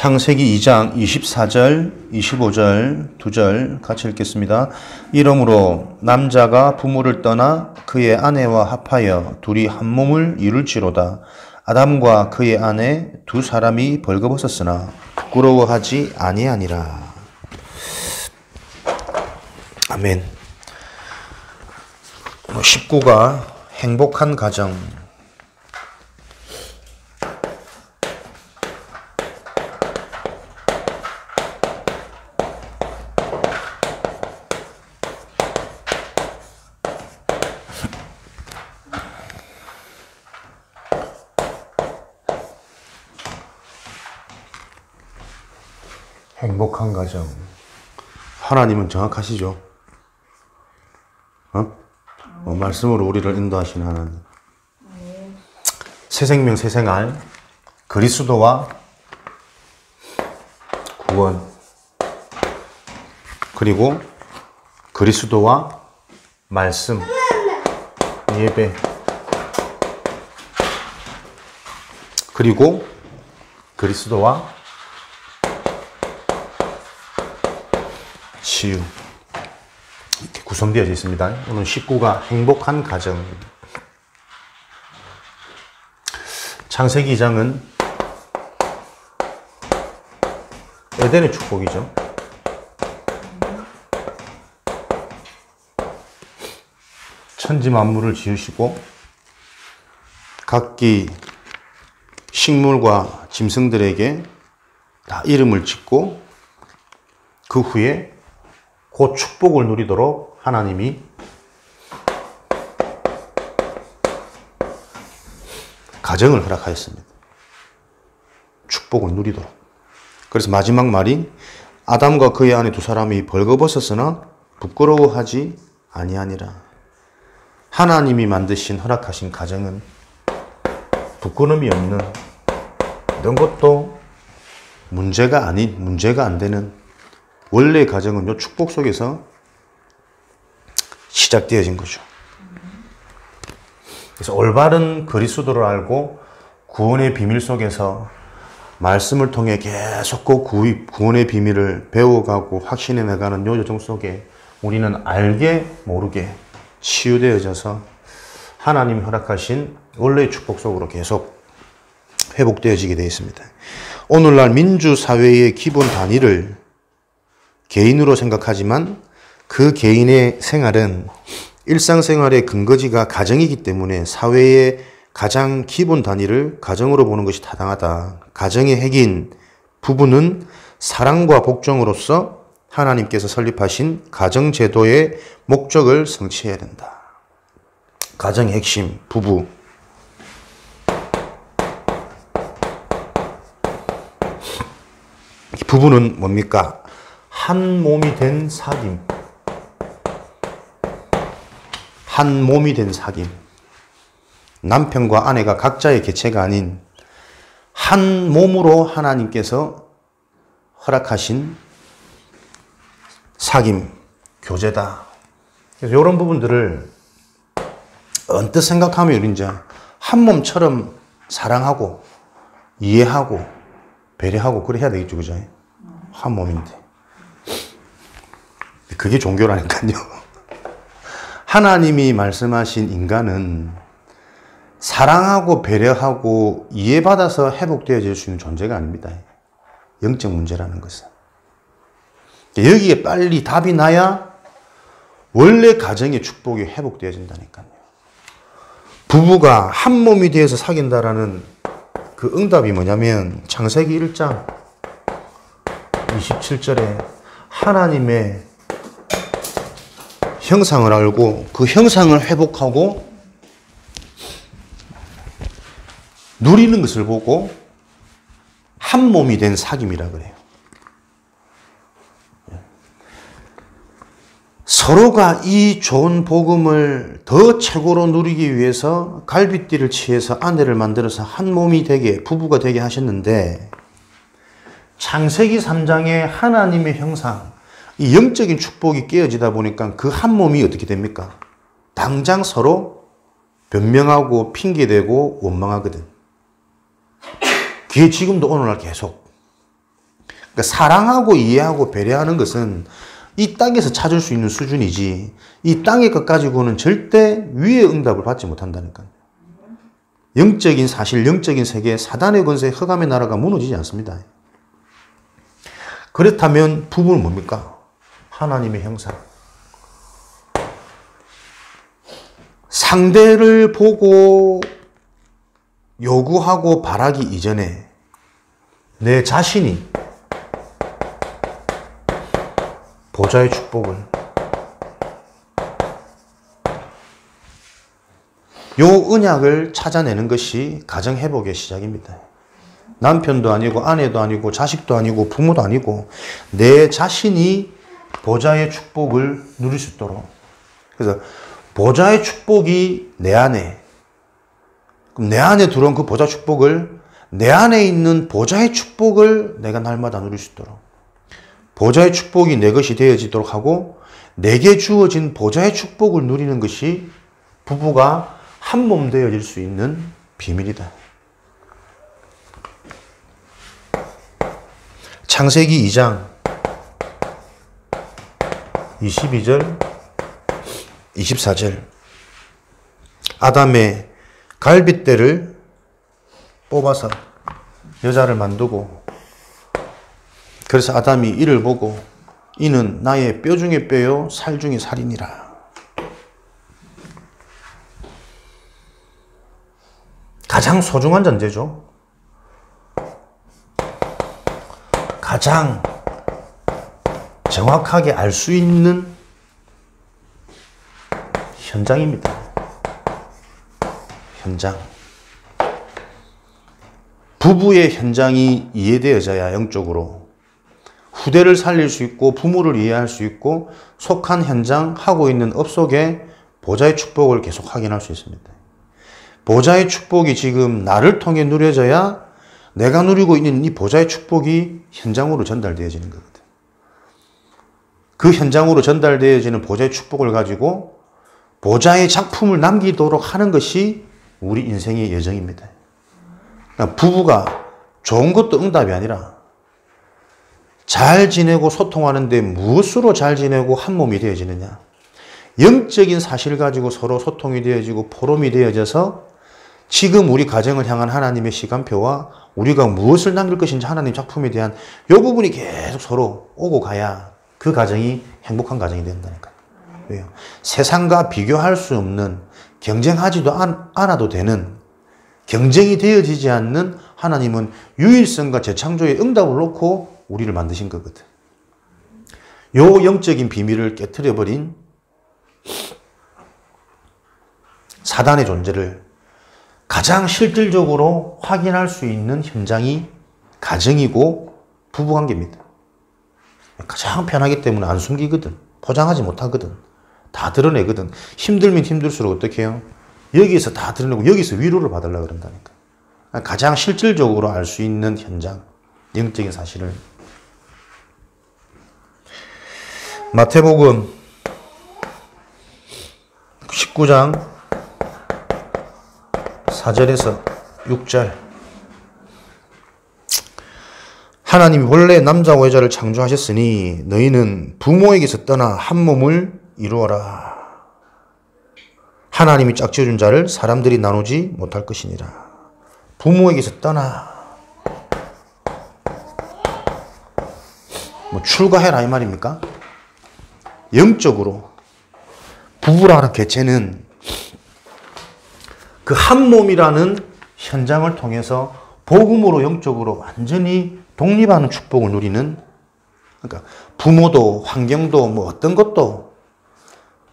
창세기 2장 24절, 25절, 2절 같이 읽겠습니다. 이러므로 남자가 부모를 떠나 그의 아내와 합하여 둘이 한 몸을 이룰지로다. 아담과 그의 아내 두 사람이 벌거벗었으나 부끄러워하지 아니하니라. 아멘. 19가 행복한 가정. 행복한 가정. 하나님은 정확하시죠? 말씀으로 우리를 인도하시는 하나님. 새 생명, 새 생활, 그리스도와 구원, 그리고 그리스도와 말씀, 예배, 그리고 그리스도와 치유. 이렇게 구성되어 있습니다. 오늘 19가 행복한 가정. 창세기 2장은 에덴의 축복이죠. 천지 만물을 지으시고 각기 식물과 짐승들에게 다 이름을 짓고 그 후에 그 축복을 누리도록 하나님이 가정을 허락하였습니다. 축복을 누리도록. 그래서 마지막 말이 아담과 그의 아내 두 사람이 벌거벗었으나 부끄러워하지 아니하니라. 하나님이 만드신 허락하신 가정은 부끄러움이 없는, 이런 것도 문제가 안 되는 원래의 가정은 이 축복 속에서 시작되어진 거죠. 그래서 올바른 그리스도를 알고 구원의 비밀 속에서 말씀을 통해 계속 그 구원의 비밀을 배워가고 확신해 나가는 이 여정 속에 우리는 알게 모르게 치유되어져서 하나님이 허락하신 원래의 축복 속으로 계속 회복되어지게 되어 있습니다. 오늘날 민주사회의 기본 단위를 개인으로 생각하지만 그 개인의 생활은 일상생활의 근거지가 가정이기 때문에 사회의 가장 기본 단위를 가정으로 보는 것이 타당하다. 가정의 핵인 부부는 사랑과 복종으로서 하나님께서 설립하신 가정제도의 목적을 성취해야 된다. 가정의 핵심, 부부. 부부는 뭡니까? 한 몸이 된 사귐. 한 몸이 된 사귐. 남편과 아내가 각자의 개체가 아닌 한 몸으로 하나님께서 허락하신 사귐, 교제다. 그래서 이런 부분들을 언뜻 생각하면 이제 한 몸처럼 사랑하고 이해하고 배려하고 그래 해야 되겠죠, 그죠? 한 몸인데. 그게 종교라니까요. 하나님이 말씀하신 인간은 사랑하고 배려하고 이해받아서 회복되어질 수 있는 존재가 아닙니다. 영적 문제라는 것은. 여기에 빨리 답이 나야 원래 가정의 축복이 회복되어진다니까요. 부부가 한 몸이 되어서 사귄다라는 그 응답이 뭐냐면 창세기 1장 27절에 하나님의 형상을 알고 그 형상을 회복하고 누리는 것을 보고 한 몸이 된 사귐이라 그래요. 서로가 이 좋은 복음을 더 최고로 누리기 위해서 갈비띠를 취해서 아내를 만들어서 한 몸이 되게, 부부가 되게 하셨는데 창세기 3장의 하나님의 형상, 이 영적인 축복이 깨어지다 보니까 그 한 몸이 어떻게 됩니까? 당장 서로 변명하고 핑계대고 원망하거든. 그게 지금도 오늘날 계속 그러니까 사랑하고 이해하고 배려하는 것은 이 땅에서 찾을 수 있는 수준이지 이 땅의 것 가지고는 절대 위의 응답을 받지 못한다니까요. 영적인 사실, 영적인 세계, 사단의 권세, 흑암의 나라가 무너지지 않습니다. 그렇다면 부부는 뭡니까? 하나님의 형상. 상대를 보고 요구하고 바라기 이전에 내 자신이 보좌의 축복을 요 언약을 찾아내는 것이 가정회복의 시작입니다. 남편도 아니고 아내도 아니고 자식도 아니고 부모도 아니고 내 자신이 보좌의 축복을 누릴 수 있도록. 그래서 보좌의 축복이 내 안에, 그럼 내 안에 들어온 그 보좌 축복을 내 안에 있는 보좌의 축복을 내가 날마다 누릴 수 있도록 보좌의 축복이 내 것이 되어지도록 하고 내게 주어진 보좌의 축복을 누리는 것이 부부가 한 몸 되어질 수 있는 비밀이다. 창세기 2장 22절 24절 아담의 갈빗대를 뽑아서 여자를 만두고 그래서 아담이 이를 보고 이는 나의 뼈 중에 뼈요 살 중에 살이니라. 가장 소중한 존재죠. 가장 정확하게 알 수 있는 현장입니다. 현장. 부부의 현장이 이해되어져야 영적으로 후대를 살릴 수 있고 부모를 이해할 수 있고 속한 현장, 하고 있는 업 속에 보좌의 축복을 계속 확인할 수 있습니다. 보좌의 축복이 지금 나를 통해 누려져야 내가 누리고 있는 이 보좌의 축복이 현장으로 전달되어지는 거거든. 그 현장으로 전달되어지는 보좌의 축복을 가지고 보좌의 작품을 남기도록 하는 것이 우리 인생의 여정입니다. 그러니까 부부가 좋은 것도 응답이 아니라 잘 지내고 소통하는데 무엇으로 잘 지내고 한 몸이 되어지느냐. 영적인 사실 가지고 서로 소통이 되어지고 포럼이 되어져서 지금 우리 가정을 향한 하나님의 시간표와 우리가 무엇을 남길 것인지 하나님 작품에 대한 이 부분이 계속 서로 오고 가야 그 가정이 행복한 가정이 된다니까요. 왜요? 세상과 비교할 수 없는 경쟁하지도 않아도 되는 경쟁이 되어지지 않는 하나님은 유일성과 재창조의 응답을 놓고 우리를 만드신 거거든. 요 영적인 비밀을 깨트려버린 사단의 존재를 가장 실질적으로 확인할 수 있는 현장이 가정이고 부부관계입니다. 가장 편하기 때문에 안 숨기거든. 포장하지 못하거든. 다 드러내거든. 힘들면 힘들수록 어떻게 해요? 여기서 다 드러내고 여기서 위로를 받으려고 그런다니까. 가장 실질적으로 알 수 있는 현장, 영적인 사실을. 마태복음 19장 4절에서 6절 하나님이 원래 남자와 여자를 창조하셨으니 너희는 부모에게서 떠나 한 몸을 이루어라. 하나님이 짝지어준 자를 사람들이 나누지 못할 것이니라. 부모에게서 떠나. 뭐 출가해라 이 말입니까? 영적으로 부부라는 개체는 그 한 몸이라는 현장을 통해서 복음으로 영적으로 완전히 독립하는 축복을 누리는, 그러니까 부모도 환경도 뭐 어떤 것도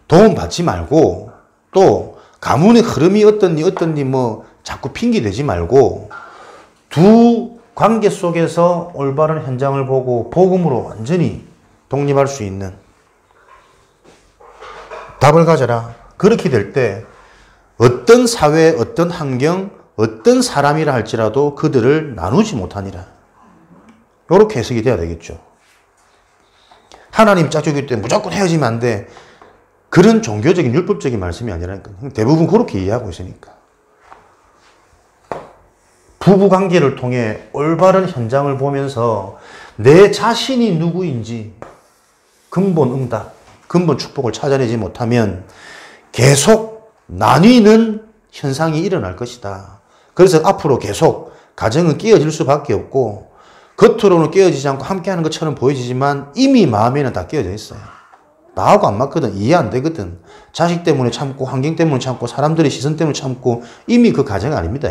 도움받지 말고 또 가문의 흐름이 어떤니 뭐 자꾸 핑계대지 말고 두 관계 속에서 올바른 현장을 보고 복음으로 완전히 독립할 수 있는 답을 가져라. 그렇게 될 때 어떤 사회, 어떤 환경, 어떤 사람이라 할지라도 그들을 나누지 못하니라. 이렇게 해석이 돼야 되겠죠. 하나님 짝짝이 때 무조건 헤어지면 안 돼. 그런 종교적인 율법적인 말씀이 아니라니까. 대부분 그렇게 이해하고 있으니까. 부부관계를 통해 올바른 현장을 보면서 내 자신이 누구인지 근본 응답, 근본 축복을 찾아내지 못하면 계속 나뉘는 현상이 일어날 것이다. 그래서 앞으로 계속 가정은 깨어질 수밖에 없고 겉으로는 깨어지지 않고 함께하는 것처럼 보여지지만 이미 마음에는 다 깨어져 있어요. 나하고 안 맞거든. 이해 안 되거든. 자식 때문에 참고 환경 때문에 참고 사람들의 시선 때문에 참고 이미 그 가정 아닙니다.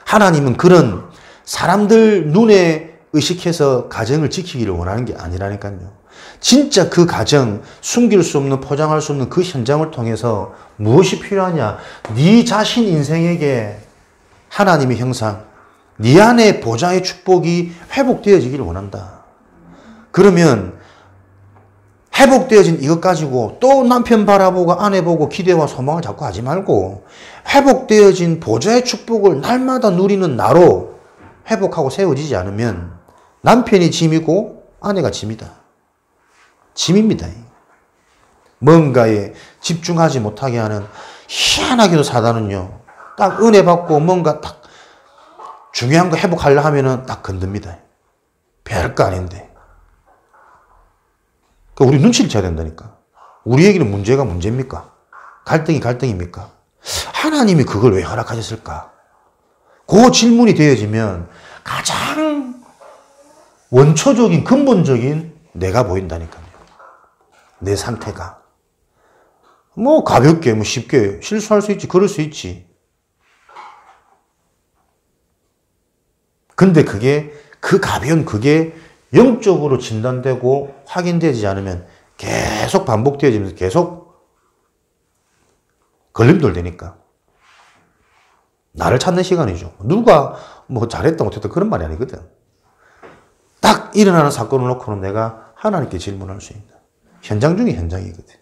하나님은 그런 사람들 눈에 의식해서 가정을 지키기를 원하는 게 아니라니까요. 진짜 그 가정, 숨길 수 없는 포장할 수 없는 그 현장을 통해서 무엇이 필요하냐? 네 자신 인생에게 하나님의 형상, 네 안에 보좌의 축복이 회복되어지기를 원한다. 그러면 회복되어진 이것 가지고 또 남편 바라보고 아내 보고 기대와 소망을 자꾸 하지 말고 회복되어진 보좌의 축복을 날마다 누리는 나로 회복하고 세워지지 않으면 남편이 짐이고 아내가 짐이다. 짐입니다. 뭔가에 집중하지 못하게 하는 희한하게도 사단은요. 딱 은혜 받고 뭔가 딱 중요한 거 회복하려 하면은 딱 건듭니다. 별거 아닌데. 그러니까 우리 눈치를 채야 된다니까. 우리에게는 문제가 문제입니까? 갈등이 갈등입니까? 하나님이 그걸 왜 허락하셨을까? 그 질문이 되어지면 가장 원초적인 근본적인 내가 보인다니까요. 내 상태가. 뭐 가볍게 뭐 쉽게 실수할 수 있지. 그럴 수 있지. 근데 그게 그 가벼운 그게 영적으로 진단되고 확인되지 않으면 계속 반복되어지면서 계속 걸림돌 되니까. 나를 찾는 시간이죠. 누가 뭐 잘했다 못했다 그런 말이 아니거든. 딱 일어나는 사건을 놓고는 내가 하나님께 질문할 수 있다. 현장 중에 현장이거든.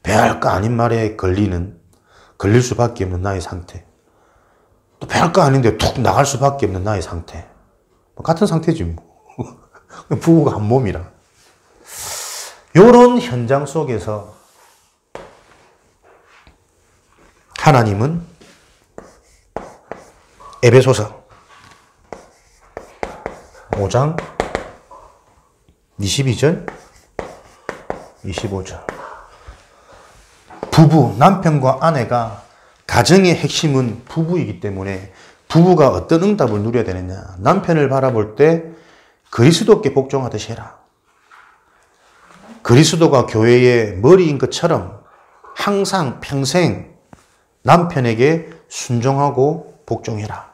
별거 아닌 말에 걸릴 수밖에 없는 나의 상태. 또 별거 아닌데 툭 나갈 수밖에 없는 나의 상태. 같은 상태지 뭐. 부부가 한 몸이라. 이런 현장 속에서 하나님은 에베소서 5장 22절 25절 부부, 남편과 아내가 가정의 핵심은 부부이기 때문에 부부가 어떤 응답을 누려야 되느냐. 남편을 바라볼 때 그리스도께 복종하듯이 해라. 그리스도가 교회의 머리인 것처럼 항상 평생 남편에게 순종하고 복종해라.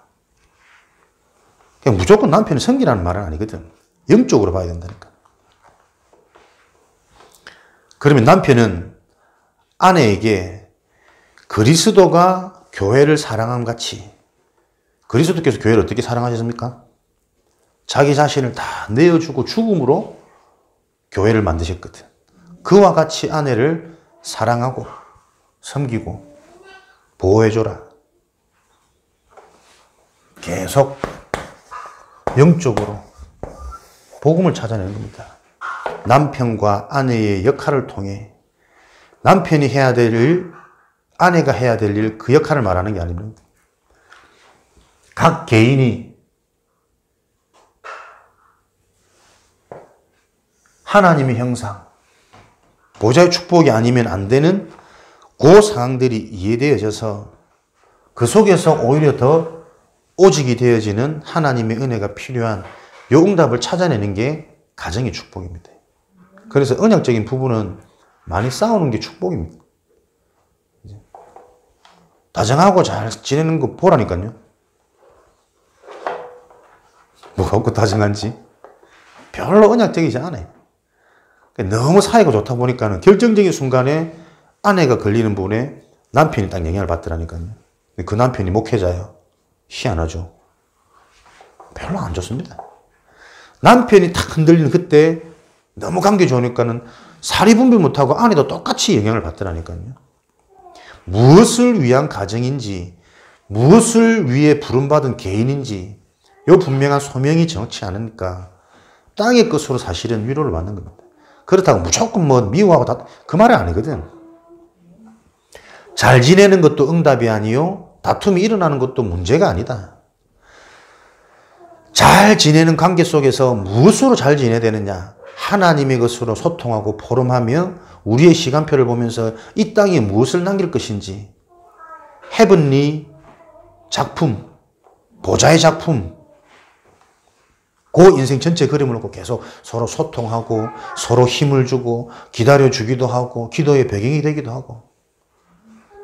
그냥 무조건 남편을 섬기라는 말은 아니거든. 영적으로 봐야 된다니까. 그러면 남편은 아내에게 그리스도가 교회를 사랑함 같이 그리스도께서 교회를 어떻게 사랑하셨습니까? 자기 자신을 다 내어주고 죽음으로 교회를 만드셨거든. 그와 같이 아내를 사랑하고 섬기고 보호해줘라. 계속 영적으로 복음을 찾아내는 겁니다. 남편과 아내의 역할을 통해 남편이 해야 될 일, 아내가 해야 될 일, 그 역할을 말하는 게 아닙니다. 각 개인이 하나님의 형상, 보좌의 축복이 아니면 안 되는 그 상황들이 이해되어져서 그 속에서 오히려 더 오직이 되어지는 하나님의 은혜가 필요한 요 응답을 찾아내는 게 가정의 축복입니다. 그래서 언약적인 부부는 많이 싸우는 게 축복입니다. 다정하고 잘 지내는 거 보라니까요. 뭐가 없고 다정한지. 별로 언약적이지 않아요. 너무 사이가 좋다 보니까는 결정적인 순간에 아내가 걸리는 부분에 남편이 딱 영향을 받더라니까요. 그 남편이 목회자예요. 희한하죠. 별로 안 좋습니다. 남편이 탁 흔들리는 그때 너무 관계 좋으니까는 사리 분별 못하고 아내도 똑같이 영향을 받더라니까요. 무엇을 위한 가정인지, 무엇을 위해 부름받은 개인인지, 요 분명한 소명이 정치 않으니까 땅의 것으로 사실은 위로를 받는 겁니다. 그렇다고 무조건 뭐 미워하고 다, 그 말은 아니거든. 잘 지내는 것도 응답이 아니요. 다툼이 일어나는 것도 문제가 아니다. 잘 지내는 관계 속에서 무엇으로 잘 지내야 되느냐? 하나님의 것으로 소통하고 포럼하며 우리의 시간표를 보면서 이 땅에 무엇을 남길 것인지 헤븐리 작품, 보좌의 작품, 그 인생 전체 그림을 놓고 계속 서로 소통하고 서로 힘을 주고 기다려주기도 하고 기도의 배경이 되기도 하고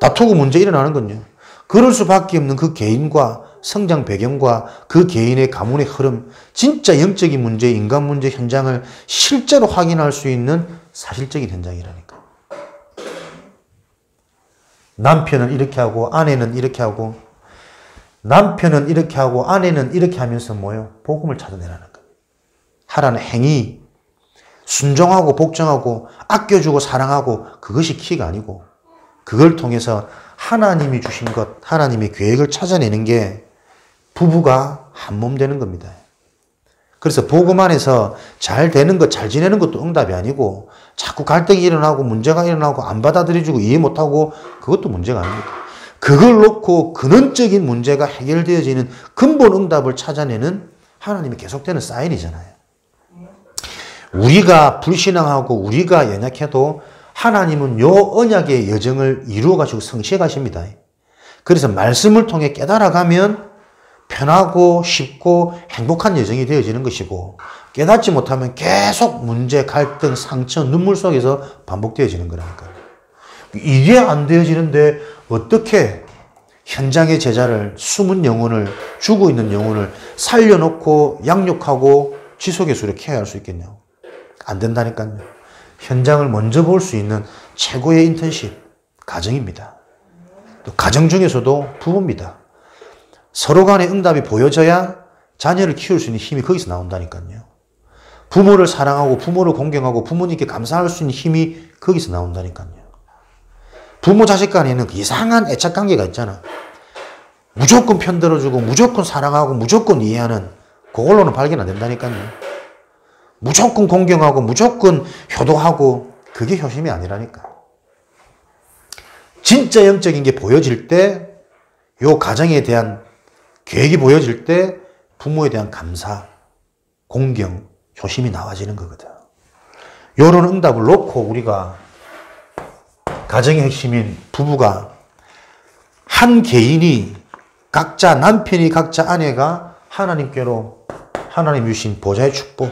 다투고 문제 일어나는 건요. 그럴 수밖에 없는 그 개인과 성장 배경과 그 개인의 가문의 흐름, 진짜 영적인 문제, 인간 문제 현장을 실제로 확인할 수 있는 사실적인 현장이라니까. 남편은 이렇게 하고 아내는 이렇게 하고 남편은 이렇게 하고 아내는 이렇게 하면서 뭐예요? 복음을 찾아내라는 거예요. 하라는 행위, 순종하고 복종하고 아껴주고 사랑하고 그것이 키가 아니고 그걸 통해서 하나님이 주신 것, 하나님의 계획을 찾아내는 게 부부가 한 몸 되는 겁니다. 그래서 복음 안에서 잘 되는 것, 잘 지내는 것도 응답이 아니고 자꾸 갈등이 일어나고 문제가 일어나고 안 받아들여주고 이해 못하고 그것도 문제가 아닙니다. 그걸 놓고 근원적인 문제가 해결되어지는 근본 응답을 찾아내는 하나님의 계속되는 사인이잖아요. 우리가 불신앙하고 우리가 연약해도 하나님은 요 언약의 여정을 이루어가지고 성취해 가십니다. 그래서 말씀을 통해 깨달아가면 편하고 쉽고 행복한 여정이 되어지는 것이고 깨닫지 못하면 계속 문제, 갈등, 상처, 눈물 속에서 반복되어지는 거라니까요. 이게 안 되어지는데 어떻게 현장의 제자를, 숨은 영혼을, 죽어 있는 영혼을 살려놓고 양육하고 지속의 수를 케어할 수 있겠냐고. 안 된다니까요. 현장을 먼저 볼 수 있는 최고의 인턴십, 가정입니다. 또 가정 중에서도 부부입니다. 서로 간의 응답이 보여져야 자녀를 키울 수 있는 힘이 거기서 나온다니까요. 부모를 사랑하고 부모를 공경하고 부모님께 감사할 수 있는 힘이 거기서 나온다니까요. 부모 자식 간에는 이상한 애착관계가 있잖아. 무조건 편들어주고 무조건 사랑하고 무조건 이해하는 그걸로는 발견 안 된다니까요. 무조건 공경하고 무조건 효도하고 그게 효심이 아니라니까. 진짜 영적인 게 보여질 때 요 가정에 대한 계획이 보여질 때 부모에 대한 감사, 공경, 효심이 나와지는 거거든. 요런 응답을 놓고 우리가 가정의 핵심인 부부가 한 개인이 각자 남편이 각자 아내가 하나님께로 하나님 주신 보좌의 축복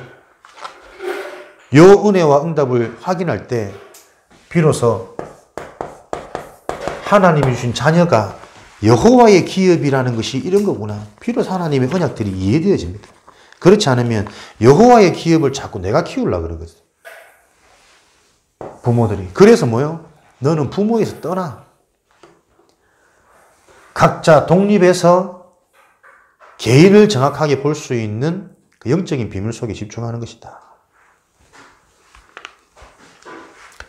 요 은혜와 응답을 확인할 때 비로소 하나님이 주신 자녀가 여호와의 기업이라는 것이 이런 거구나. 비로소 하나님의 언약들이 이해되어집니다. 그렇지 않으면 여호와의 기업을 자꾸 내가 키우려고 그러거든. 부모들이. 그래서 뭐요? 너는 부모에서 떠나. 각자 독립해서 개인을 정확하게 볼 수 있는 그 영적인 비밀 속에 집중하는 것이다.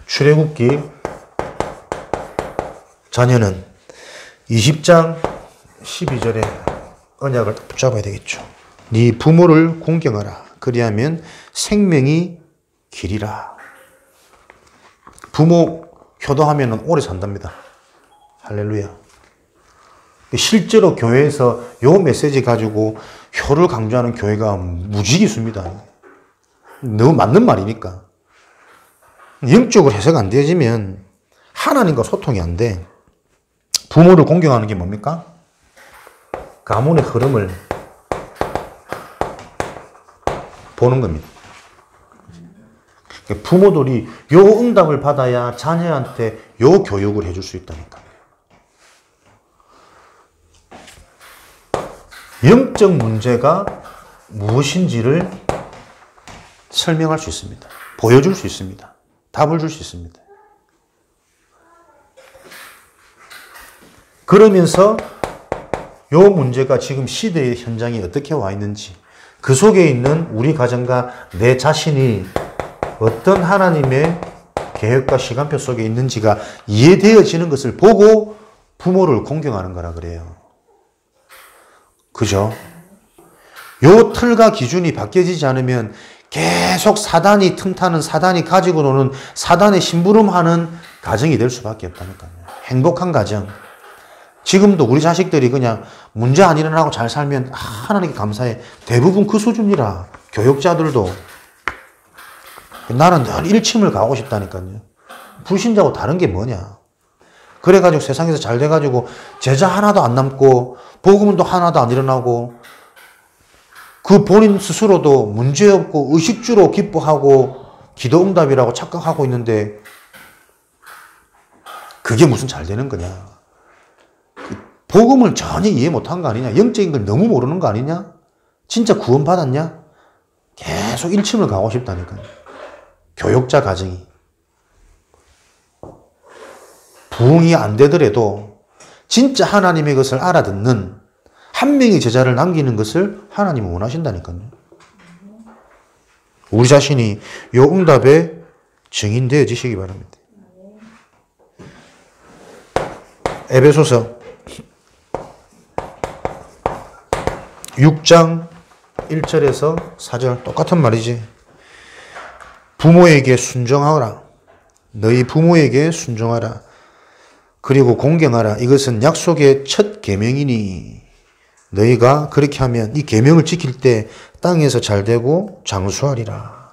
출애굽기 자녀는 20장 12절에 언약을 붙잡아야 되겠죠. 네 부모를 공경하라. 그리하면 생명이 길이라. 부모 효도하면 오래 산답니다. 할렐루야. 실제로 교회에서 요 메시지 가지고 효를 강조하는 교회가 무지개 수입니다. 너무 맞는 말이니까. 영적으로 해석 안 되어지면 하나님과 소통이 안 돼. 부모를 공경하는 게 뭡니까? 가문의 흐름을 보는 겁니다. 부모들이 요 응답을 받아야 자녀한테 요 교육을 해줄 수 있다니까. 영적 문제가 무엇인지를 설명할 수 있습니다. 보여줄 수 있습니다. 답을 줄 수 있습니다. 그러면서 요 문제가 지금 시대의 현장에 어떻게 와 있는지, 그 속에 있는 우리 가정과 내 자신이 어떤 하나님의 계획과 시간표 속에 있는지가 이해되어지는 것을 보고 부모를 공경하는 거라 그래요. 그죠? 요 틀과 기준이 바뀌어지지 않으면 계속 사단이 틈타는, 사단이 가지고 노는, 사단의 심부름하는 가정이 될 수밖에 없다니까요. 행복한 가정, 지금도 우리 자식들이 그냥 문제 안 일어나고 잘 살면 하나님께 감사해. 대부분 그 수준이라. 교육자들도. 나는 늘 일침을 가고 싶다니까요. 불신자하고 다른 게 뭐냐. 그래가지고 세상에서 잘 돼가지고 제자 하나도 안 남고 복음도 하나도 안 일어나고 그 본인 스스로도 문제없고 의식주로 기뻐하고 기도응답이라고 착각하고 있는데 그게 무슨 잘 되는 거냐. 복음을 전혀 이해 못한 거 아니냐. 영적인 걸 너무 모르는 거 아니냐. 진짜 구원받았냐. 계속 일침을 가고 싶다니까요. 교육자 가정이. 부흥이 안 되더라도 진짜 하나님의 것을 알아듣는 한 명의 제자를 남기는 것을 하나님은 원하신다니까요. 우리 자신이 이 응답에 증인되어지시기 바랍니다. 에베소서 6장 1절에서 4절 똑같은 말이지. 부모에게 순종하라. 너희 부모에게 순종하라. 그리고 공경하라. 이것은 약속의 첫 계명이니 너희가 그렇게 하면 이 계명을 지킬 때 땅에서 잘되고 장수하리라.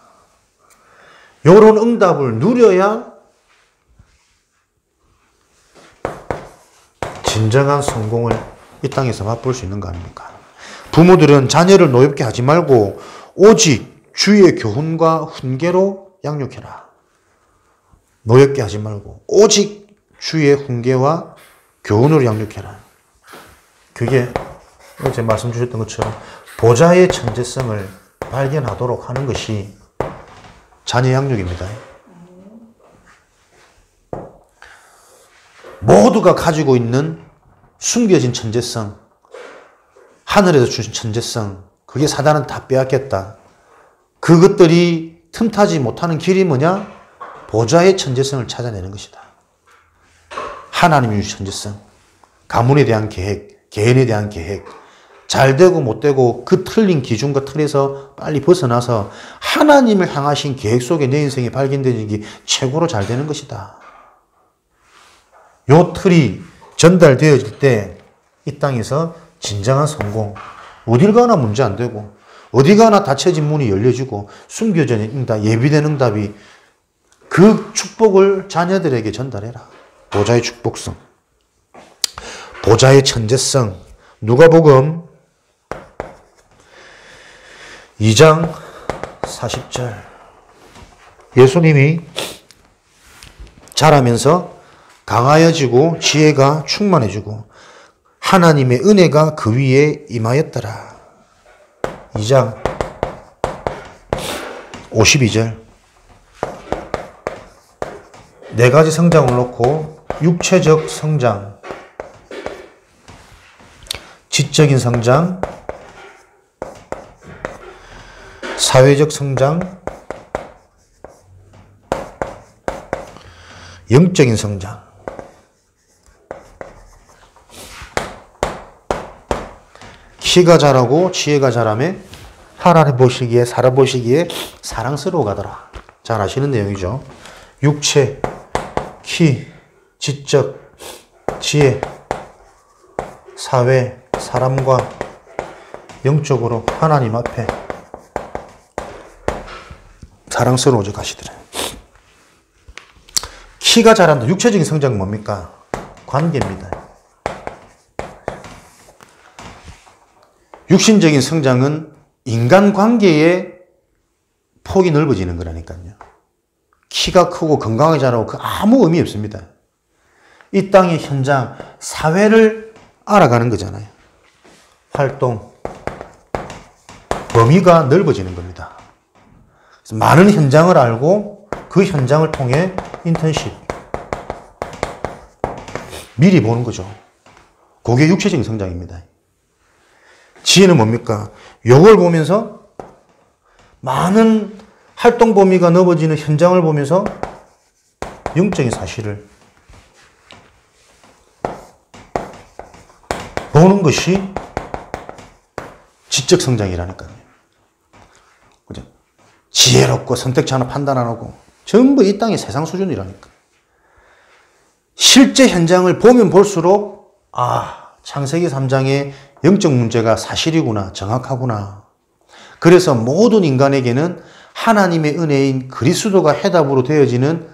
요런 응답을 누려야 진정한 성공을 이 땅에서 맛볼 수 있는 거 아닙니까? 부모들은 자녀를 노엽게 하지 말고 오직 주의 교훈과 훈계로 양육해라. 노엽게 하지 말고 오직 주의 훈계와 교훈으로 양육해라. 그게 어제 말씀 주셨던 것처럼 보좌의 천재성을 발견하도록 하는 것이 자녀 양육입니다. 모두가 가지고 있는 숨겨진 천재성, 하늘에서 주신 천재성, 그게 사단은 다 빼앗겼다. 그것들이 틈타지 못하는 길이 뭐냐? 보좌의 천재성을 찾아내는 것이다. 하나님의 천재성, 가문에 대한 계획, 개인에 대한 계획, 잘 되고 못 되고 그 틀린 기준과 틀에서 빨리 벗어나서 하나님을 향하신 계획 속에 내 인생이 발견되는 게 최고로 잘 되는 것이다. 요 틀이 전달되어질 때 이 땅에서 진정한 성공, 어딜 가나 문제 안 되고 어디 가나 닫혀진 문이 열려지고 숨겨진 응답, 예비된 응답이 그 축복을 자녀들에게 전달해라. 보좌의 축복성, 보좌의 천재성. 누가복음 2장 40절. 예수님이 자라면서 강하여지고 지혜가 충만해지고 하나님의 은혜가 그 위에 임하였더라. 2장 52절. 네 가지 성장을 놓고 육체적 성장, 지적인 성장, 사회적 성장, 영적인 성장. 키가 자라고 지혜가 자라며 하나님 보시기에, 사람 보시기에 사랑스러워 가더라. 잘 아시는 내용이죠. 육체, 키, 지적, 지혜, 사회, 사람과 영적으로 하나님 앞에 사랑스러워져 가시더라. 키가 자란다. 육체적인 성장은 뭡니까? 관계입니다. 육신적인 성장은 인간관계의 폭이 넓어지는 거라니까요. 키가 크고 건강하게 자라고 그 아무 의미 없습니다. 이 땅의 현장, 사회를 알아가는 거잖아요. 활동, 범위가 넓어지는 겁니다. 그래서 많은 현장을 알고 그 현장을 통해 인턴십, 미리 보는 거죠. 그게 육체적인 성장입니다. 지혜는 뭡니까? 요걸 보면서 많은 활동 범위가 넓어지는 현장을 보면서 영적인 사실을 보는 것이 지적 성장이라니까요. 그죠? 지혜롭고 선택지 하나 판단 안 하고 전부 이 땅의 세상 수준이라니까. 실제 현장을 보면 볼수록 창세기 3장의 영적 문제가 사실이구나, 정확하구나. 그래서 모든 인간에게는 하나님의 은혜인 그리스도가 해답으로 되어지는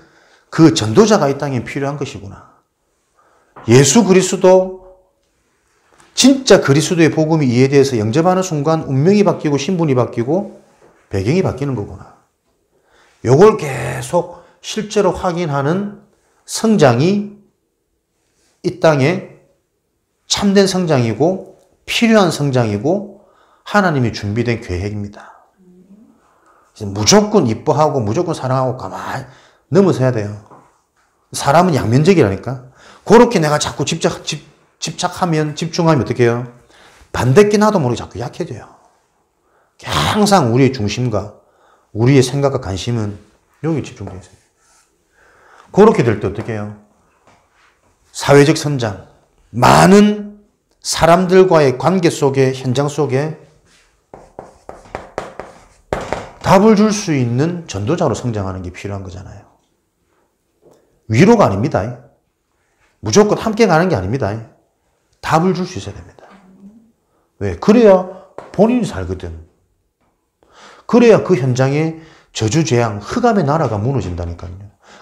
그 전도자가 이 땅에 필요한 것이구나. 예수 그리스도, 진짜 그리스도의 복음이 이해돼서 영접하는 순간 운명이 바뀌고 신분이 바뀌고 배경이 바뀌는 거구나. 요걸 계속 실제로 확인하는 성장이 이 땅에 참된 성장이고 필요한 성장이고 하나님이 준비된 계획입니다. 무조건 이뻐하고 무조건 사랑하고 가만히 넘어서야 돼요. 사람은 양면적이라니까. 그렇게 내가 자꾸 집착하면, 집중하면 어떻게 해요? 반대끼 나도 모르게 자꾸 약해져요. 항상 우리의 중심과 우리의 생각과 관심은 여기 집중되어 있어요. 그렇게 될 때 어떻게 해요? 사회적 성장, 많은 사람들과의 관계 속에, 현장 속에 답을 줄 수 있는 전도자로 성장하는 게 필요한 거잖아요. 위로가 아닙니다. 무조건 함께 가는 게 아닙니다. 답을 줄 수 있어야 됩니다. 왜? 그래야 본인이 살거든. 그래야 그 현장에 저주재앙, 흑암의 나라가 무너진다니까요.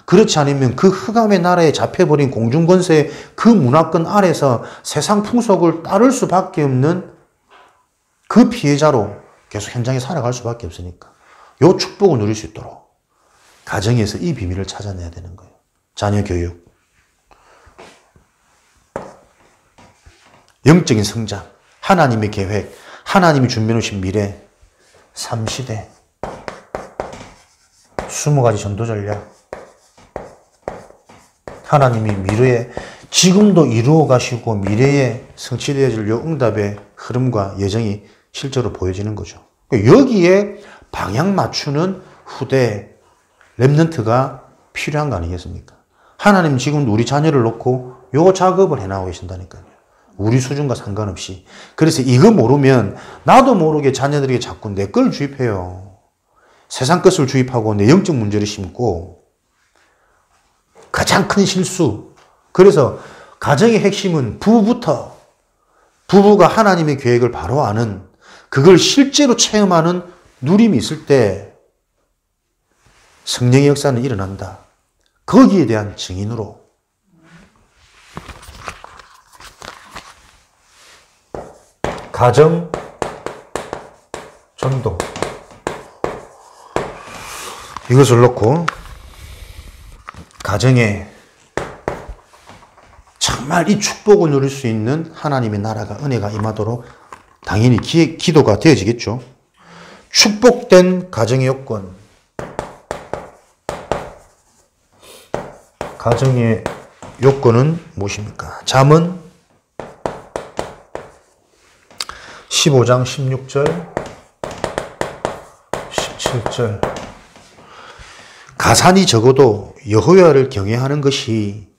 그렇지 않으면 그 흑암의 나라에 잡혀버린 공중권세 그 문화권 아래서 세상 풍속을 따를 수밖에 없는 그 피해자로 계속 현장에 살아갈 수밖에 없으니까 요 축복을 누릴 수 있도록 가정에서 이 비밀을 찾아내야 되는 거예요. 자녀 교육, 영적인 성장, 하나님의 계획, 하나님이 준비해 놓으신 미래, 3시대, 20가지 전도 전략, 하나님이 미래에 지금도 이루어 가시고 미래에 성취되어질 요 응답의 흐름과 예정이 실제로 보여지는 거죠. 여기에 방향 맞추는 후대 렘넌트가 필요한 거 아니겠습니까? 하나님 지금 우리 자녀를 놓고 요 작업을 해나가고 계신다니까요. 우리 수준과 상관없이. 그래서 이거 모르면 나도 모르게 자녀들에게 자꾸 내 걸 주입해요. 세상 것을 주입하고 내 영적 문제를 심고 가장 큰 실수. 그래서 가정의 핵심은 부부부터 부부가 하나님의 계획을 바로 아는 그걸 실제로 체험하는 누림이 있을 때 성령의 역사는 일어난다. 거기에 대한 증인으로 가정 전도 이것을 놓고 가정에 정말 이 축복을 누릴 수 있는 하나님의 나라가 은혜가 임하도록 당연히 기도가 되어지겠죠. 축복된 가정의 요건. 가정의 요건은 무엇입니까? 잠언 15장 16절 17절 가산이 적어도 여호와를 경외하는 것이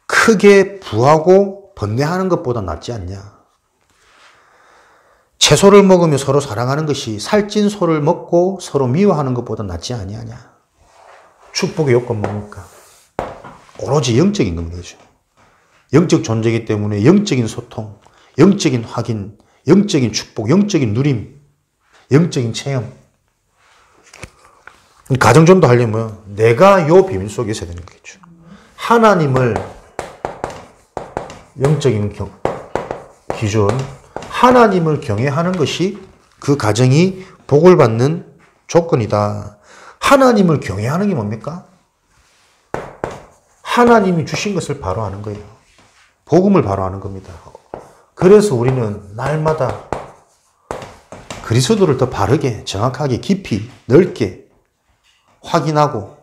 크게 부하고 번뇌하는 것보다 낫지 않냐. 채소를 먹으며 서로 사랑하는 것이 살찐 소를 먹고 서로 미워하는 것보다 낫지 아니하냐. 축복의 요건 뭡니까? 오로지 영적인 겁니다. 영적 존재이기 때문에 영적인 소통, 영적인 확인, 영적인 축복, 영적인 누림, 영적인 체험. 가정전도 하려면 내가 요 비밀 속에 있어야 되는 거겠죠. 하나님을 영적인 기준, 하나님을 경외하는 것이 그 가정이 복을 받는 조건이다. 하나님을 경외하는 게 뭡니까? 하나님이 주신 것을 바로 아는 거예요. 복음을 바로 아는 겁니다. 그래서 우리는 날마다 그리스도를 더 바르게, 정확하게, 깊이, 넓게 확인하고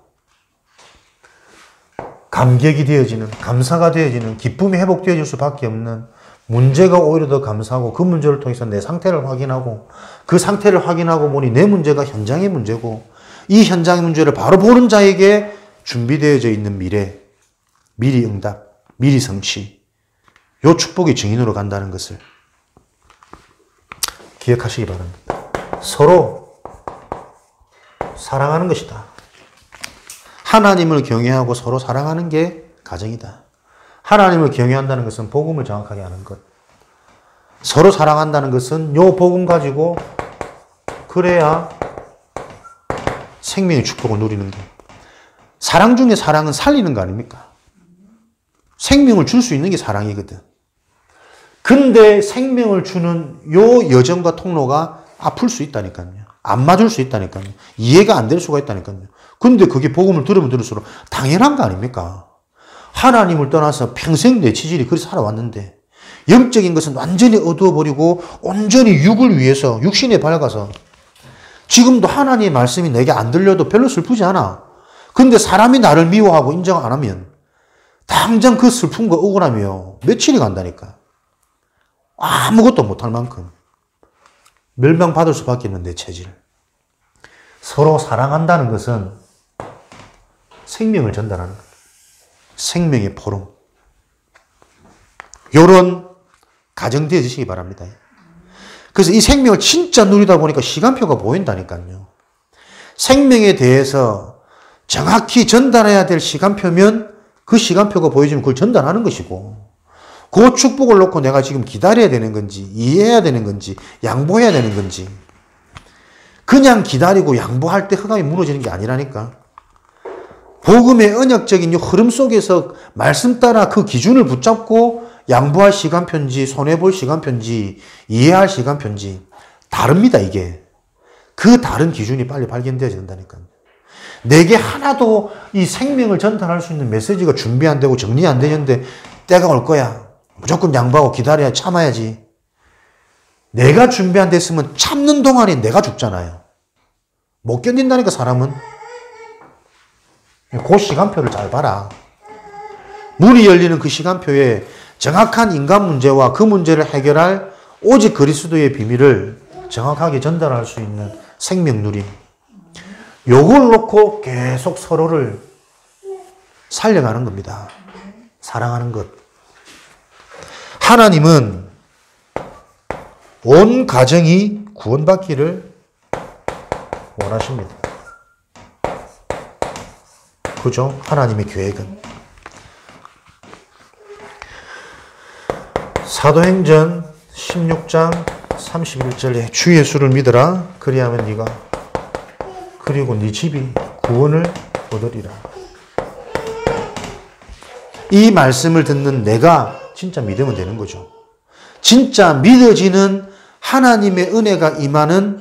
감격이 되어지는, 감사가 되어지는, 기쁨이 회복되어질 수밖에 없는 문제가 오히려 더 감사하고 그 문제를 통해서 내 상태를 확인하고 그 상태를 확인하고 보니 내 문제가 현장의 문제고 이 현장의 문제를 바로 보는 자에게 준비되어져 있는 미래, 미리 응답, 미리 성취, 요 축복의 증인으로 간다는 것을 기억하시기 바랍니다. 서로 사랑하는 것이다. 하나님을 경외하고 서로 사랑하는 게 가정이다. 하나님을 경외한다는 것은 복음을 정확하게 아는 것. 서로 사랑한다는 것은 요 복음 가지고 그래야 생명의 축복을 누리는 거. 사랑 중에 사랑은 살리는 거 아닙니까? 생명을 줄 수 있는 게 사랑이거든. 근데 생명을 주는 요 여정과 통로가 아플 수 있다니까요. 안 맞을 수 있다니까요. 이해가 안 될 수가 있다니까요. 근데 그게 복음을 들으면 들을수록 당연한 거 아닙니까? 하나님을 떠나서 평생 내 체질이 그렇게 살아왔는데 영적인 것은 완전히 어두워버리고 온전히 육을 위해서 육신에 밝아서 지금도 하나님의 말씀이 내게 안 들려도 별로 슬프지 않아. 근데 사람이 나를 미워하고 인정 안 하면 당장 그 슬픔과 억울함이요. 며칠이 간다니까. 아무것도 못할 만큼 멸망받을 수밖에 없는 내 체질. 서로 사랑한다는 것은 생명을 전달하는 거예요. 생명의 포럼. 요런 가정 되어지시기 바랍니다. 그래서 이 생명을 진짜 누리다 보니까 시간표가 보인다니까요. 생명에 대해서 정확히 전달해야 될 시간표면 그 시간표가 보여지면 그걸 전달하는 것이고 그 축복을 놓고 내가 지금 기다려야 되는 건지 이해해야 되는 건지 양보해야 되는 건지 그냥 기다리고 양보할 때 흑암이 무너지는 게 아니라니까. 복음의 언약적인 흐름 속에서 말씀 따라 그 기준을 붙잡고 양보할 시간표인지 손해볼 시간표인지 이해할 시간표인지 다릅니다. 이게. 그 다른 기준이 빨리 발견되어야 된다니까요. 내게 하나도 이 생명을 전달할 수 있는 메시지가 준비 안 되고 정리 안 되는데 때가 올 거야. 무조건 양보하고 기다려야 참아야지. 내가 준비 안 됐으면 참는 동안에 내가 죽잖아요. 못 견딘다니까 사람은. 그 시간표를 잘 봐라. 문이 열리는 그 시간표에 정확한 인간 문제와 그 문제를 해결할 오직 그리스도의 비밀을 정확하게 전달할 수 있는 생명 누림. 요걸 놓고 계속 서로를 살려가는 겁니다. 사랑하는 것. 하나님은 온 가정이 구원받기를 원하십니다. 그죠? 하나님의 계획은. 사도행전 16장 31절에 주 예수를 믿어라. 그리하면 네가 그리고 네 집이 구원을 얻으리라. 이 말씀을 듣는 내가 진짜 믿으면 되는 거죠. 진짜 믿어지는 하나님의 은혜가 임하는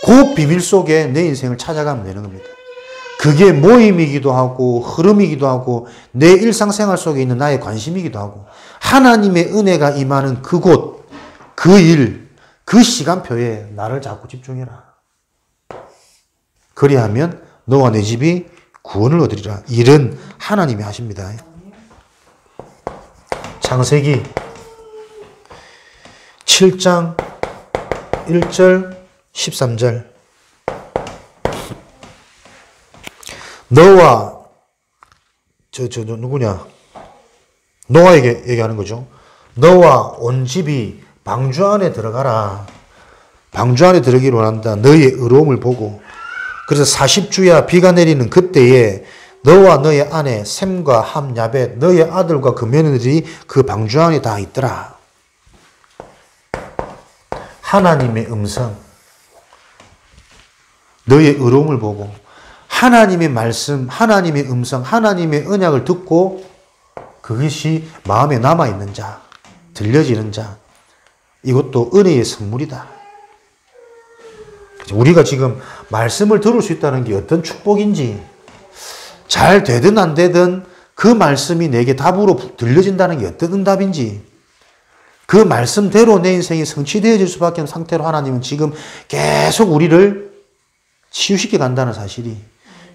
그 비밀 속에 내 인생을 찾아가면 되는 겁니다. 그게 모임이기도 하고 흐름이기도 하고 내 일상생활 속에 있는 나의 관심이기도 하고 하나님의 은혜가 임하는 그곳, 그 일, 그 시간표에 나를 자꾸 집중해라. 그리하면 너와 내 집이 구원을 얻으리라. 일은 하나님이 하십니다. 창세기 7장 1절 13절 너와 누구냐? 노아에게 얘기하는 거죠. 너와 온 집이 방주 안에 들어가라. 방주 안에 들어가기를 원한다. 너의 의로움을 보고. 그래서 40주야 비가 내리는 그때에 너와 너의 아내 셈과 함 야벳 너의 아들과 그 며느리들이 그 방주 안에 다 있더라. 하나님의 음성, 너의 의로움을 보고 하나님의 말씀, 하나님의 음성, 하나님의 언약을 듣고 그것이 마음에 남아있는 자, 들려지는 자, 이것도 은혜의 선물이다. 우리가 지금 말씀을 들을 수 있다는 게 어떤 축복인지, 잘 되든 안 되든 그 말씀이 내게 답으로 들려진다는 게 어떤 응답인지, 그 말씀대로 내 인생이 성취되어질 수밖에 없는 상태로 하나님은 지금 계속 우리를 치유시켜 간다는 사실이,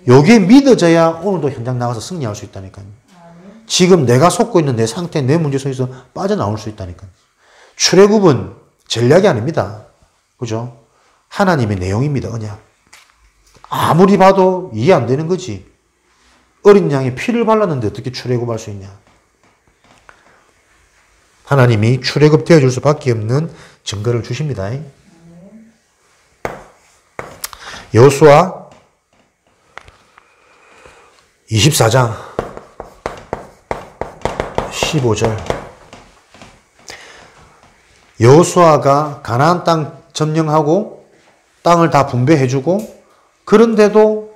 요게 믿어져야 오늘도 현장 나가서 승리할 수 있다니까요. 지금 내가 속고 있는 내 상태, 내 문제 속에서 빠져나올 수 있다니까요. 출애굽은 전략이 아닙니다. 그죠? 하나님의 내용입니다. 언약. 아무리 봐도 이해 안 되는 거지. 어린 양에 피를 발랐는데 어떻게 출애굽할 수 있냐. 하나님이 출애굽 되어줄 수밖에 없는 증거를 주십니다. 여호수아 24장 15절. 여호수아가 가나안 땅 점령하고 땅을 다 분배해주고, 그런데도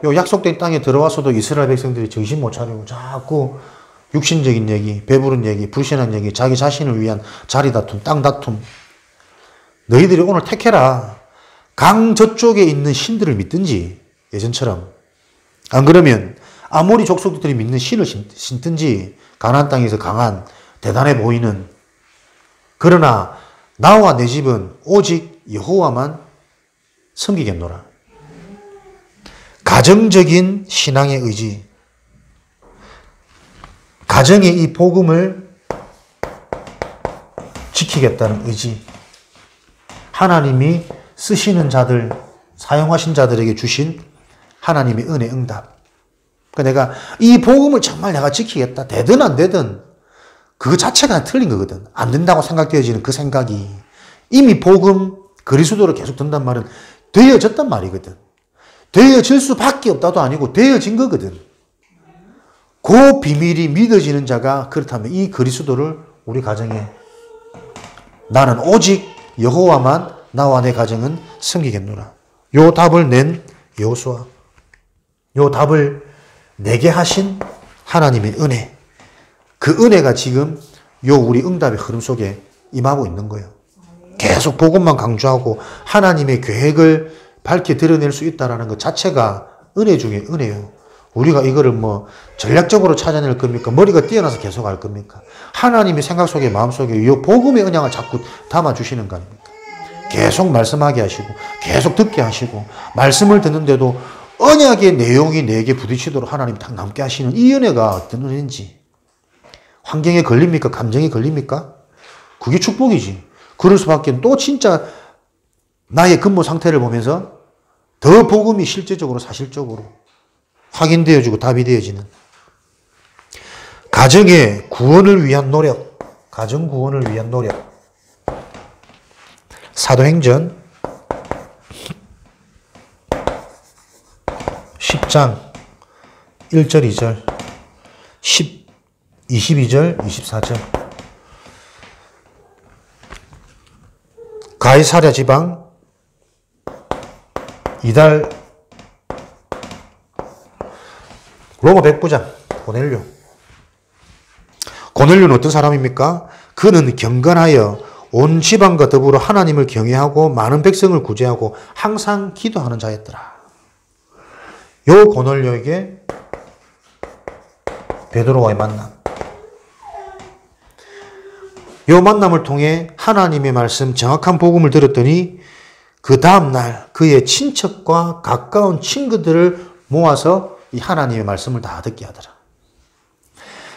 요 약속된 땅에 들어와서도 이스라엘 백성들이 정신 못 차리고 자꾸 육신적인 얘기, 배부른 얘기, 불신한 얘기, 자기 자신을 위한 자리 다툼, 땅 다툼. 너희들이 오늘 택해라. 강 저쪽에 있는 신들을 믿든지, 예전처럼. 안 그러면 아모리 족속들이 믿는 신을 신든지, 가나안 땅에서 강한, 대단해 보이는. 그러나 나와 내 집은 오직 여호와만 섬기겠노라. 가정적인 신앙의 의지. 가정의 이 복음을 지키겠다는 의지. 하나님이 쓰시는 자들, 사용하신 자들에게 주신 하나님의 은혜 응답. 그러니까 내가 이 복음을 정말 내가 지키겠다. 되든 안 되든 그거 자체가 틀린 거거든. 안 된다고 생각되어지는 그 생각이 이미 복음, 그리스도로 계속 든단 말은 되어졌단 말이거든. 되어질 수밖에 없다도 아니고 되어진 거거든. 그 비밀이 믿어지는 자가 그렇다면 이 그리스도를 우리 가정에 나는 오직 여호와만 나와 내 가정은 섬기겠노라. 요 답을 낸 여호수아. 요 답을 내게 하신 하나님의 은혜. 그 은혜가 지금 요 우리 응답의 흐름 속에 임하고 있는 거예요. 계속 복음만 강조하고 하나님의 계획을 밝게 드러낼 수 있다는 것 자체가 은혜 중에 은혜예요. 우리가 이거를 뭐 전략적으로 찾아낼 겁니까? 머리가 뛰어나서 계속 할 겁니까? 하나님의 생각 속에, 마음 속에 이 복음의 언약을 자꾸 담아주시는 거 아닙니까? 계속 말씀하게 하시고, 계속 듣게 하시고, 말씀을 듣는데도 언약의 내용이 내게 부딪히도록 하나님이 딱 남게 하시는 이 은혜가 어떤 은혜인지. 환경에 걸립니까? 감정에 걸립니까? 그게 축복이지. 그럴 수밖에. 또 진짜 나의 근무 상태를 보면서 더 복음이 실제적으로, 사실적으로 확인되어지고 답이 되어지는. 가정의 구원을 위한 노력. 가정 구원을 위한 노력. 사도행전 10장 1절, 2절, 22절, 24절. 가이사랴 지방 이달 로마 백부장 고넬료. 고넬료는 어떤 사람입니까? 그는 경건하여 온 지방과 더불어 하나님을 경외하고 많은 백성을 구제하고 항상 기도하는 자였더라. 요 고넬료에게 베드로와의 만남. 요 만남을 통해 하나님의 말씀, 정확한 복음을 들었더니 그 다음날 그의 친척과 가까운 친구들을 모아서 이 하나님의 말씀을 다 듣게 하더라.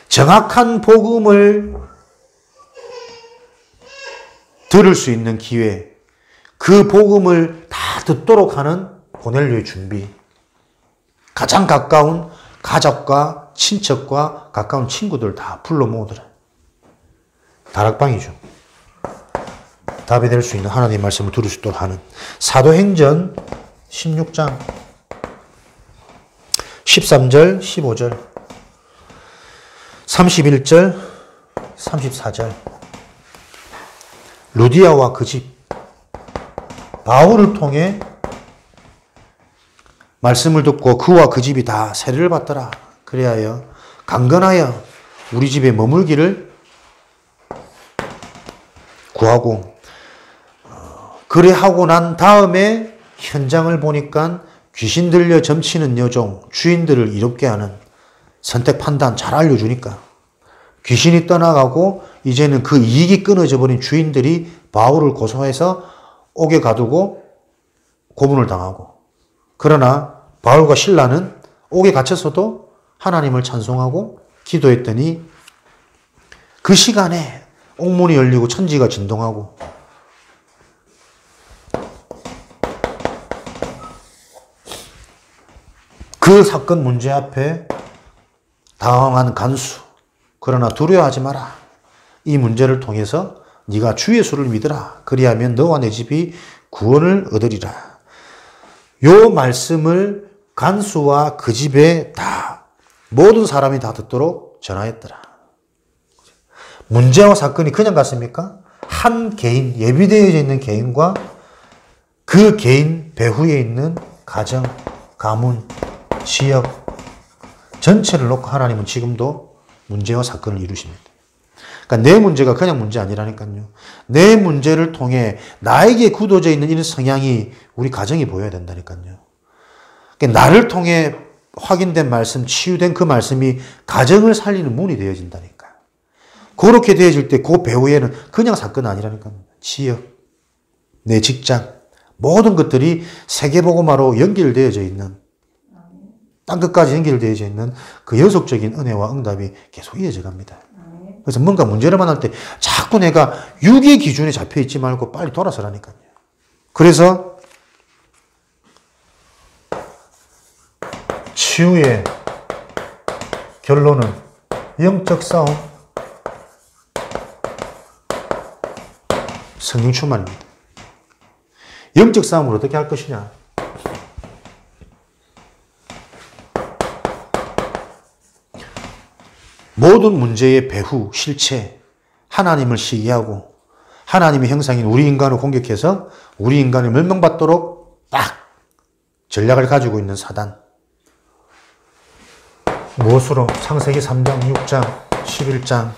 정확한 복음을 들을 수 있는 기회, 그 복음을 다 듣도록 하는 고넬료의 준비. 가장 가까운 가족과 친척과 가까운 친구들 다 불러 모으더라. 다락방이죠. 답이 될 수 있는 하나님의 말씀을 들을 수 있도록 하는. 사도행전 16장 13절, 15절, 31절, 34절. 루디아와 그 집, 바울을 통해 말씀을 듣고 그와 그 집이 다 세례를 받더라. 그리하여 강건하여 우리 집에 머물기를 구하고, 그래 하고 난 다음에 현장을 보니까 귀신 들려 점치는 여종, 주인들을 이롭게 하는 선택 판단 잘 알려주니까 귀신이 떠나가고 이제는 그 이익이 끊어져 버린 주인들이 바울을 고소해서 옥에 가두고 고문을 당하고, 그러나 바울과 실라는 옥에 갇혀서도 하나님을 찬송하고 기도했더니 그 시간에 옥문이 열리고 천지가 진동하고, 그 사건 문제 앞에 당황한 간수. 그러나 두려워하지 마라. 이 문제를 통해서 네가 주 예수를 믿으라. 그리하면 너와 내 집이 구원을 얻으리라. 요 말씀을 간수와 그 집에 다 모든 사람이 다 듣도록 전하였더라. 문제와 사건이 그냥 같습니까? 한 개인, 예비되어져 있는 개인과 그 개인 배후에 있는 가정, 가문, 지역 전체를 놓고 하나님은 지금도 문제와 사건을 이루십니다. 그러니까 내 문제가 그냥 문제 아니라니까요. 내 문제를 통해 나에게 굳어져 있는 이런 성향이 우리 가정이 보여야 된다니까요. 그러니까 나를 통해 확인된 말씀, 치유된 그 말씀이 가정을 살리는 문이 되어진다니까. 그렇게 되어질 때 그 배후에는 그냥 사건은 아니라니까요. 지역, 내 직장, 모든 것들이 세계복음화로 연결되어져 있는, 땅끝까지 연결되어져 있는 그 연속적인 은혜와 응답이 계속 이어져 갑니다. 그래서 뭔가 문제를 만날 때 자꾸 내가 육의 기준에 잡혀 있지 말고 빨리 돌아서라니까요. 그래서 치유의 결론은 영적 싸움, 성령 충만입니다. 영적 싸움을 어떻게 할 것이냐? 모든 문제의 배후, 실체, 하나님을 시기하고 하나님의 형상인 우리 인간을 공격해서 우리 인간을 멸망받도록 딱 전략을 가지고 있는 사단. 무엇으로? 창세기 3장, 6장, 11장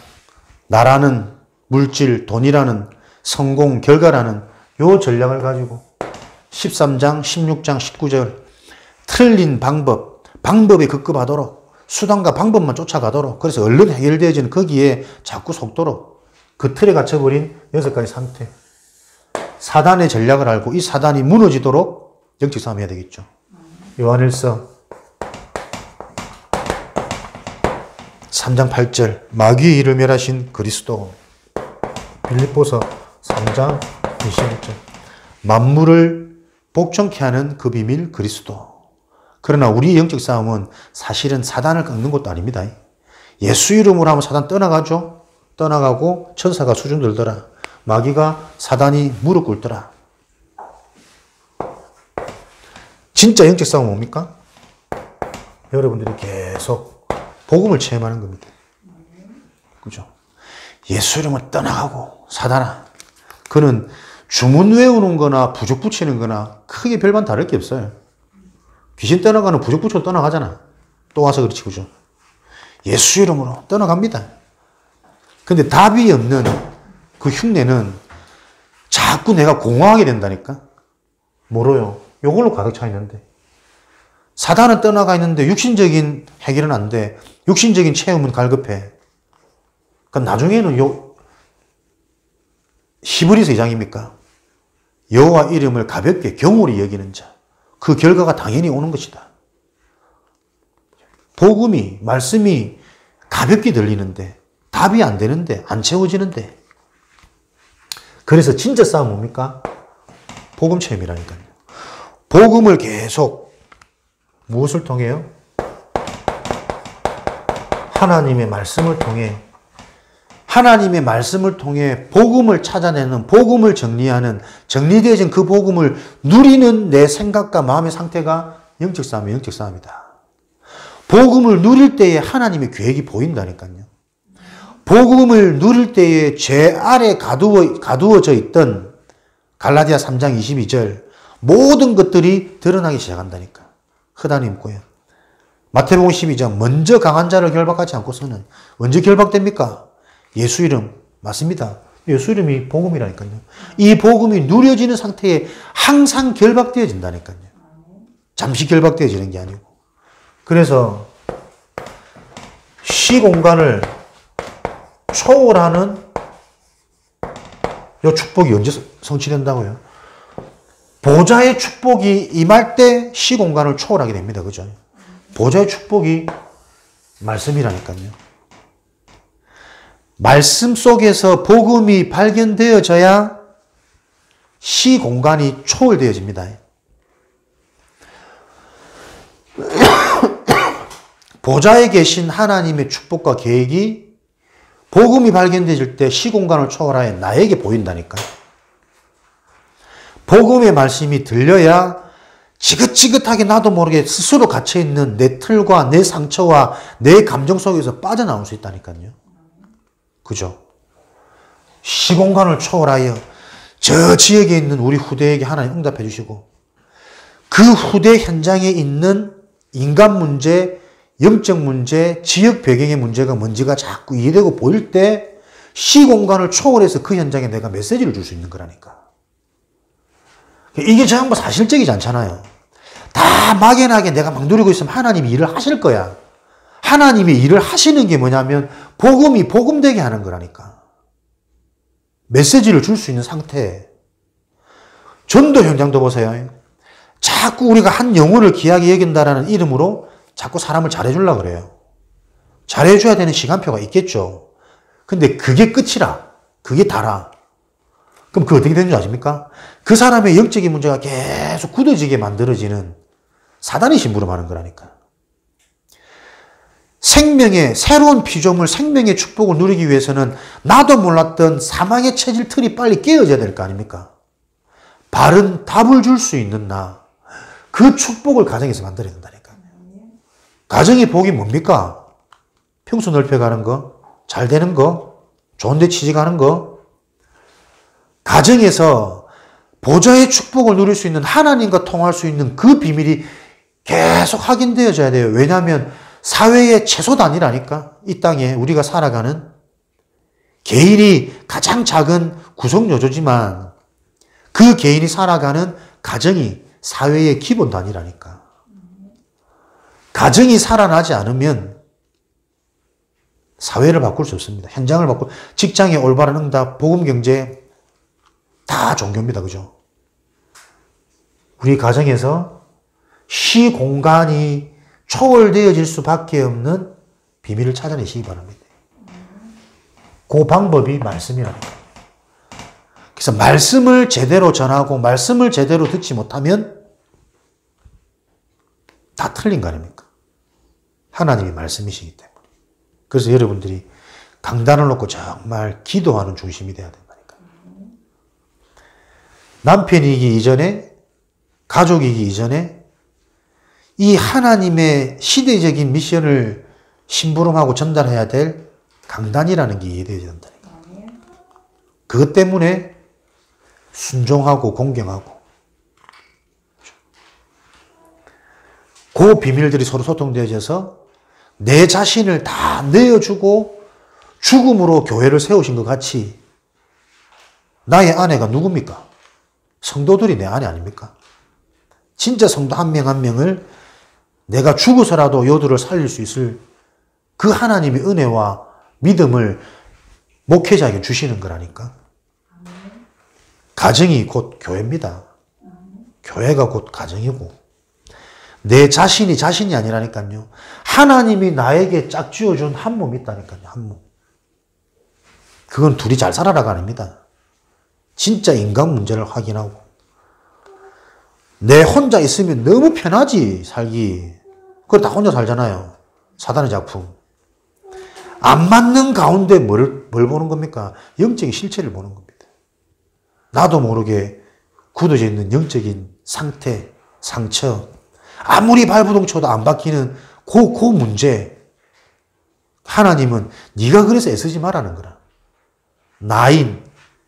나라는 물질, 돈이라는 성공, 결과라는 요 전략을 가지고 13장, 16장, 19절 틀린 방법에 급급하도록 수단과 방법만 쫓아가도록 그래서 얼른 해결되어지는 거기에 자꾸 속도록 그 틀에 갇혀버린 6가지 상태. 사단의 전략을 알고 이 사단이 무너지도록 영적 싸움해야 되겠죠. 요한일서 3장 8절 마귀의 일을 멸하신 그리스도. 빌립보서 3장 21절 만물을 복종케 하는 그 비밀 그리스도. 그러나 우리의 영적 싸움은 사실은 사단을 꺾는 것도 아닙니다. 예수 이름으로 하면 사단 떠나가죠. 떠나가고 천사가 수준 들더라. 마귀가 사단이 무릎 꿇더라. 진짜 영적 싸움은 뭡니까? 여러분들이 계속 복음을 체험하는 겁니다. 그죠? 예수 이름을 떠나가고 사단아. 그는 주문 외우는 거나 부족 붙이는 거나 크게 별반 다를 게 없어요. 귀신 떠나가는 부족 붙여 떠나가잖아. 또 와서 그렇지, 그죠? 예수 이름으로 떠나갑니다. 근데 답이 없는 그 흉내는 자꾸 내가 공허하게 된다니까? 뭐로요? 요걸로 가득 차 있는데. 사단은 떠나가 있는데 육신적인 해결은 안 돼. 육신적인 체험은 갈급해. 그러니까 나중에는 히브리서 2장입니까? 여호와 이름을 가볍게 경홀히 여기는 자. 그 결과가 당연히 오는 것이다. 복음이, 말씀이 가볍게 들리는데 답이 안 되는데 안 채워지는데 그래서 진짜 싸움은 뭡니까? 복음 체험이라니까요. 복음을 계속 무엇을 통해요? 하나님의 말씀을 통해 하나님의 말씀을 통해 복음을 찾아내는, 복음을 정리하는, 정리되어진 그 복음을 누리는 내 생각과 마음의 상태가 영적 싸움이에요. 영적 싸움이다. 복음을 누릴 때에 하나님의 계획이 보인다니까요. 복음을 누릴 때에 죄 아래 가두어져 있던 갈라디아 3장 22절 모든 것들이 드러나기 시작한다니까. 허다님 고요. 마태복음 12장 먼저 강한 자를 결박하지 않고서는 언제 결박됩니까? 예수 이름 맞습니다. 예수 이름이 복음이라니까요. 이 복음이 누려지는 상태에 항상 결박되어진다니까요. 잠시 결박되어지는 게 아니고. 그래서 시공간을 초월하는 이 축복이 언제 성취된다고요? 보좌의 축복이 임할 때 시공간을 초월하게 됩니다. 그죠? 보좌의 축복이 말씀이라니까요. 말씀 속에서 복음이 발견되어져야 시공간이 초월되어집니다. 보좌에 계신 하나님의 축복과 계획이 복음이 발견되어질 때 시공간을 초월하여 나에게 보인다니까요. 복음의 말씀이 들려야 지긋지긋하게 나도 모르게 스스로 갇혀있는 내 틀과 내 상처와 내 감정 속에서 빠져나올 수 있다니까요. 그죠? 시공간을 초월하여 저 지역에 있는 우리 후대에게 하나님 응답해 주시고 그 후대 현장에 있는 인간 문제, 영적 문제, 지역 배경의 문제가 뭔지가 자꾸 이해되고 보일 때 시공간을 초월해서 그 현장에 내가 메시지를 줄 수 있는 거라니까. 이게 전부 사실적이지 않잖아요. 다 막연하게 내가 막 누리고 있으면 하나님이 일을 하실 거야. 하나님이 일을 하시는 게 뭐냐면 복음이 복음되게 하는 거라니까. 메시지를 줄 수 있는 상태. 전도 현장도 보세요. 자꾸 우리가 한 영혼을 귀하게 여긴다라는 이름으로 자꾸 사람을 잘해주려고 그래요. 잘해줘야 되는 시간표가 있겠죠. 근데 그게 끝이라. 그게 다라. 그럼 그거 어떻게 되는 줄 아십니까? 그 사람의 영적인 문제가 계속 굳어지게 만들어지는 사단이 심부름하는 거라니까. 생명의 새로운 피조물, 생명의 축복을 누리기 위해서는 나도 몰랐던 사망의 체질 틀이 빨리 깨어져야 될 거 아닙니까? 바른 답을 줄 수 있는 나. 그 축복을 가정에서 만들어야 된다니까요. 가정의 복이 뭡니까? 평수 넓혀가는 거, 잘 되는 거, 좋은 데 취직하는 거. 가정에서 보좌의 축복을 누릴 수 있는 하나님과 통할 수 있는 그 비밀이 계속 확인되어져야 돼요. 왜냐하면 사회의 최소 단위라니까. 이 땅에 우리가 살아가는 개인이 가장 작은 구성요소지만 그 개인이 살아가는 가정이 사회의 기본 단위라니까. 가정이 살아나지 않으면 사회를 바꿀 수 없습니다. 현장을 바꿀, 직장의 올바른 응답, 복음 경제 다 종교입니다. 그죠? 우리 가정에서 시공간이 초월되어질 수밖에 없는 비밀을 찾아내시기 바랍니다. 그 방법이 말씀이랍니다. 그래서 말씀을 제대로 전하고 말씀을 제대로 듣지 못하면 다 틀린 거 아닙니까? 하나님이 말씀이시기 때문에. 그래서 여러분들이 강단을 놓고 정말 기도하는 중심이 돼야 된다니까. 남편이기 이전에, 가족이기 이전에 이 하나님의 시대적인 미션을 심부름하고 전달해야 될 강단이라는 게 이해되어야 된다니까. 그것 때문에 순종하고 공경하고 그 비밀들이 서로 소통되어져서 내 자신을 다 내어주고 죽음으로 교회를 세우신 것 같이 나의 아내가 누굽니까? 성도들이 내 아내 아닙니까? 진짜 성도 한 명 한 명을 내가 죽어서라도 요들을 살릴 수 있을 그 하나님의 은혜와 믿음을 목회자에게 주시는 거라니까. 가정이 곧 교회입니다. 교회가 곧 가정이고 내 자신이 자신이 아니라니까요. 하나님이 나에게 짝지어준 한 몸이 있다니까요. 한 몸. 그건 둘이 잘 살아라가 아닙니다. 진짜 인간 문제를 확인하고 내 혼자 있으면 너무 편하지 살기. 그걸 다 혼자 살잖아요. 사단의 작품. 안 맞는 가운데 뭘 보는 겁니까? 영적인 실체를 보는 겁니다. 나도 모르게 굳어져 있는 영적인 상태, 상처, 아무리 발부동 쳐도 안 바뀌는 그 문제. 하나님은 네가 그래서 애쓰지 말라는 거라. 나인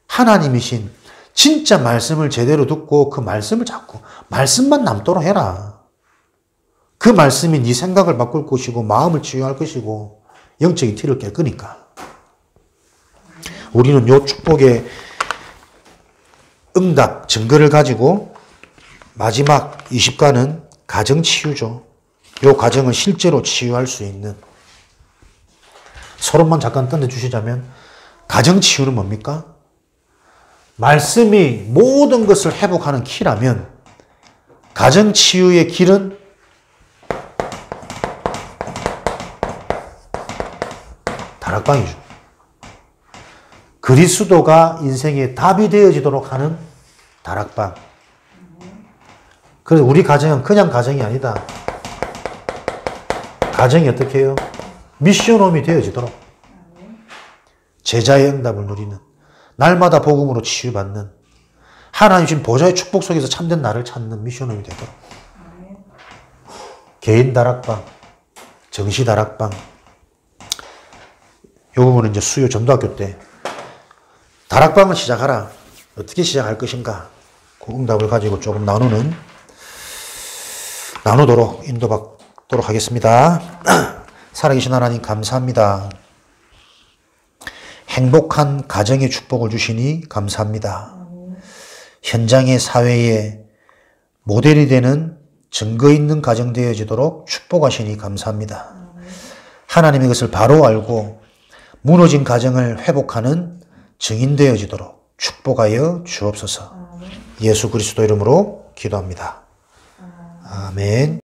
하나님이신 진짜 말씀을 제대로 듣고 그 말씀을 자꾸 말씀만 남도록 해라. 그 말씀이 네 생각을 바꿀 것이고 마음을 치유할 것이고 영적인 티를 깰 거니까. 우리는 요 축복의 응답, 증거를 가지고 마지막 20가는 가정치유죠. 요 가정을 실제로 치유할 수 있는 서론만 잠깐 던져주시자면 가정치유는 뭡니까? 말씀이 모든 것을 회복하는 키라면 가정치유의 길은 다락방이죠. 그리스도가 인생의 답이 되어지도록 하는 다락방. 그래서 우리 가정은 그냥 가정이 아니다. 가정이 어떻게 해요? 미션홈이 되어지도록. 제자의 응답을 누리는, 날마다 복음으로 치유받는, 하나님 주신 보좌의 축복 속에서 참된 나를 찾는 미션홈이 되도록. 개인 다락방, 정시 다락방. 이 부분은 이제 수요 전도학교 때 다락방을 시작하라. 어떻게 시작할 것인가? 그 응답을 가지고 조금 나누도록 인도받도록 하겠습니다. 살아계신 하나님 감사합니다. 행복한 가정의 축복을 주시니 감사합니다. 현장의 사회에 모델이 되는 증거 있는 가정 되어지도록 축복하시니 감사합니다. 하나님의 것을 바로 알고 무너진 가정을 회복하는 증인 되어지도록 축복하여 주옵소서. 예수 그리스도 이름으로 기도합니다. 아멘.